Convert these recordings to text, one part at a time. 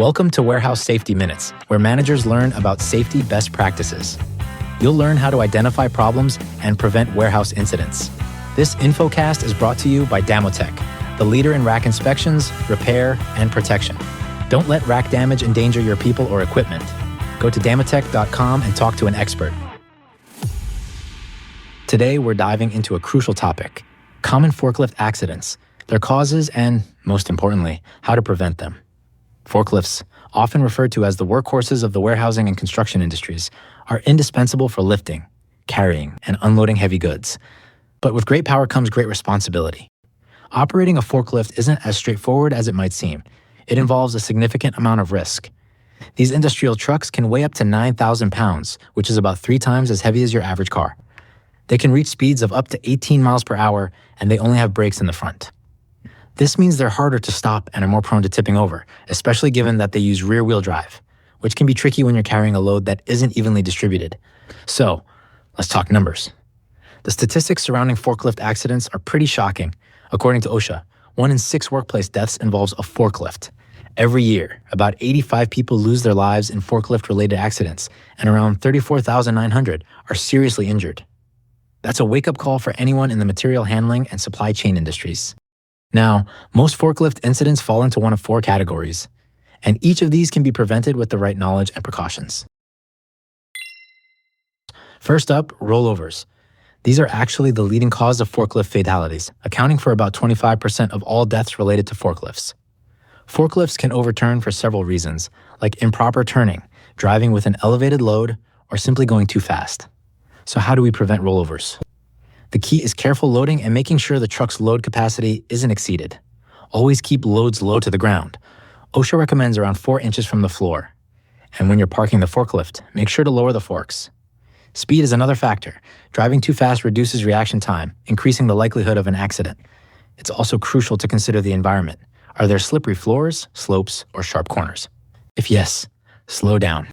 Welcome to Warehouse Safety Minutes, where managers learn about safety best practices. You'll learn how to identify problems and prevent warehouse incidents. This infocast is brought to you by Damotech, the leader in rack inspections, repair, and protection. Don't let rack damage endanger your people or equipment. Go to damotech.com and talk to an expert. Today, we're diving into a crucial topic: common forklift accidents, their causes, and, most importantly, how to prevent them. Forklifts, often referred to as the workhorses of the warehousing and construction industries, are indispensable for lifting, carrying, and unloading heavy goods. But with great power comes great responsibility. Operating a forklift isn't as straightforward as it might seem. It involves a significant amount of risk. These industrial trucks can weigh up to 9,000 pounds, which is about 3 times as heavy as your average car. They can reach speeds of up to 18 miles per hour, and they only have brakes in the front. This means they're harder to stop and are more prone to tipping over, especially given that they use rear-wheel drive, which can be tricky when you're carrying a load that isn't evenly distributed. So, let's talk numbers. The statistics surrounding forklift accidents are pretty shocking. According to OSHA, 1 in 6 workplace deaths involves a forklift. Every year, about 85 people lose their lives in forklift-related accidents, and around 34,900 are seriously injured. That's a wake-up call for anyone in the material handling and supply chain industries. Now, most forklift incidents fall into one of 4 categories, and each of these can be prevented with the right knowledge and precautions. First up, rollovers. These are actually the leading cause of forklift fatalities, accounting for about 25% of all deaths related to forklifts. Forklifts can overturn for several reasons, like improper turning, driving with an elevated load, or simply going too fast. So how do we prevent rollovers? The key is careful loading and making sure the truck's load capacity isn't exceeded. Always keep loads low to the ground. OSHA recommends around 4 inches from the floor. And when you're parking the forklift, make sure to lower the forks. Speed is another factor. Driving too fast reduces reaction time, increasing the likelihood of an accident. It's also crucial to consider the environment. Are there slippery floors, slopes, or sharp corners? If yes, slow down.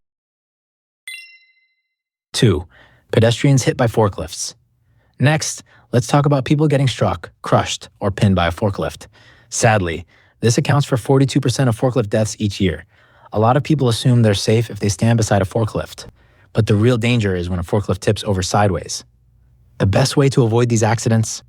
2. Pedestrians hit by forklifts. Next, let's talk about people getting struck, crushed, or pinned by a forklift. Sadly, this accounts for 42% of forklift deaths each year. A lot of people assume they're safe if they stand beside a forklift, but the real danger is when a forklift tips over sideways. The best way to avoid these accidents?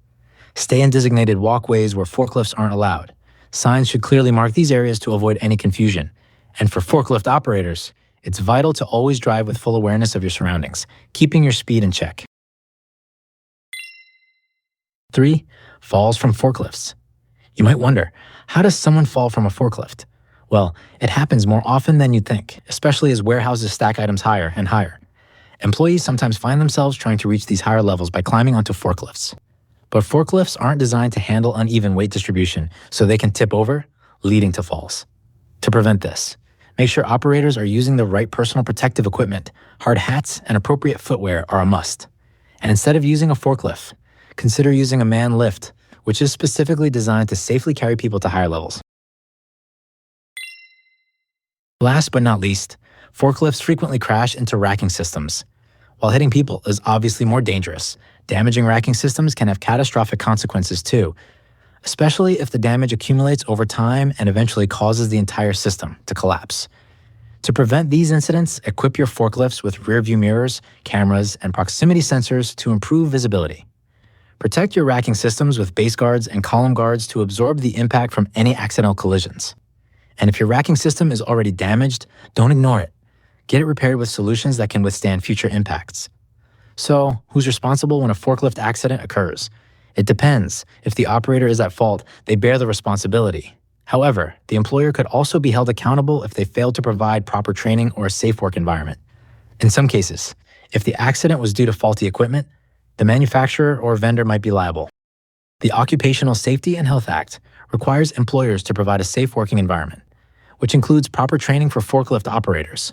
Stay in designated walkways where forklifts aren't allowed. Signs should clearly mark these areas to avoid any confusion. And for forklift operators, it's vital to always drive with full awareness of your surroundings, keeping your speed in check. 3. Falls from forklifts. You might wonder, how does someone fall from a forklift? Well, it happens more often than you'd think, especially as warehouses stack items higher and higher. Employees sometimes find themselves trying to reach these higher levels by climbing onto forklifts. But forklifts aren't designed to handle uneven weight distribution, so they can tip over, leading to falls. To prevent this, make sure operators are using the right personal protective equipment. Hard hats and appropriate footwear are a must. And instead of using a forklift, consider using a man lift, which is specifically designed to safely carry people to higher levels. Last but not least, forklifts frequently crash into racking systems. While hitting people is obviously more dangerous, damaging racking systems can have catastrophic consequences too, especially if the damage accumulates over time and eventually causes the entire system to collapse. To prevent these incidents, equip your forklifts with rear-view mirrors, cameras, and proximity sensors to improve visibility. Protect your racking systems with base guards and column guards to absorb the impact from any accidental collisions. And if your racking system is already damaged, don't ignore it. Get it repaired with solutions that can withstand future impacts. So, who's responsible when a forklift accident occurs? It depends. If the operator is at fault, they bear the responsibility. However, the employer could also be held accountable if they failed to provide proper training or a safe work environment. In some cases, if the accident was due to faulty equipment, the manufacturer or vendor might be liable. The Occupational Safety and Health Act requires employers to provide a safe working environment, which includes proper training for forklift operators.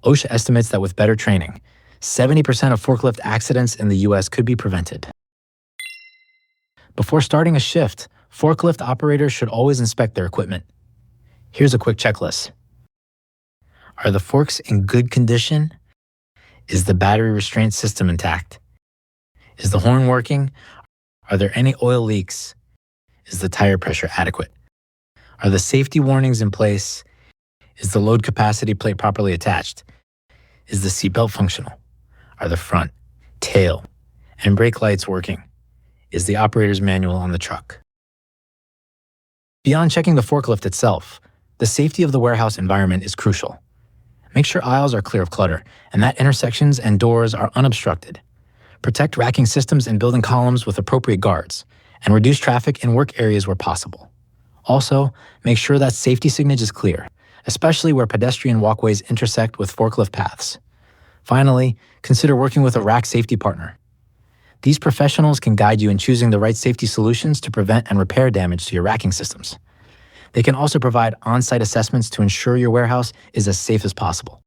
OSHA estimates that with better training, 70% of forklift accidents in the U.S. could be prevented. Before starting a shift, forklift operators should always inspect their equipment. Here's a quick checklist. Are the forks in good condition? Is the battery restraint system intact? Is the horn working? Are there any oil leaks? Is the tire pressure adequate? Are the safety warnings in place? Is the load capacity plate properly attached? Is the seatbelt functional? Are the front, tail, and brake lights working? Is the operator's manual on the truck? Beyond checking the forklift itself, the safety of the warehouse environment is crucial. Make sure aisles are clear of clutter and that intersections and doors are unobstructed. Protect racking systems and building columns with appropriate guards, and reduce traffic in work areas where possible. Also, make sure that safety signage is clear, especially where pedestrian walkways intersect with forklift paths. Finally, consider working with a rack safety partner. These professionals can guide you in choosing the right safety solutions to prevent and repair damage to your racking systems. They can also provide on-site assessments to ensure your warehouse is as safe as possible.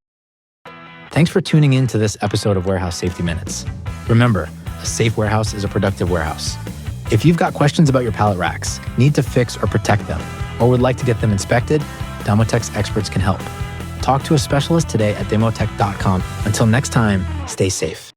Thanks for tuning in to this episode of Warehouse Safety Minutes. Remember, a safe warehouse is a productive warehouse. If you've got questions about your pallet racks, need to fix or protect them, or would like to get them inspected, Demotech's experts can help. Talk to a specialist today at demotech.com. Until next time, stay safe.